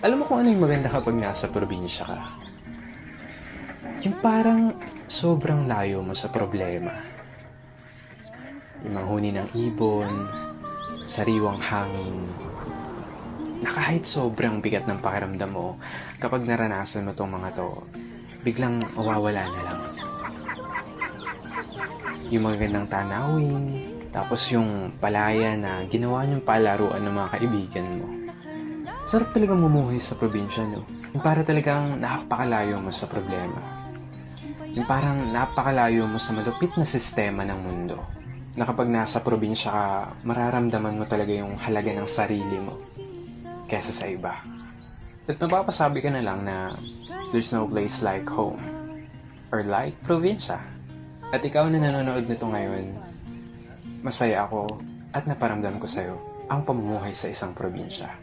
Alam mo kung ano yung maganda kapag nasa probinsya ka? Yung parang sobrang layo mo sa problema. Yung manghuni ng ibon, sariwang hangin, na kahit sobrang bigat ng pakiramdam mo, kapag naranasan mo tong mga to, biglang mawawala na lang. Yung magagandang tanawin, tapos yung palaya na ginawa niyong palaruan ng mga kaibigan mo. Sarap talaga mumuhay sa probinsya, no? Yung para talagang napakalayo mo sa problema. Yung parang napakalayo mo sa malupit na sistema ng mundo. Na kapag nasa probinsya ka, mararamdaman mo talaga yung halaga ng sarili mo kesa sa iba. At mapapasabi ka na lang na there's no place like home or like probinsya. At ikaw na nanonood nito ngayon, masaya ako at naparamdam ko sa'yo ang pamumuhay sa isang probinsya.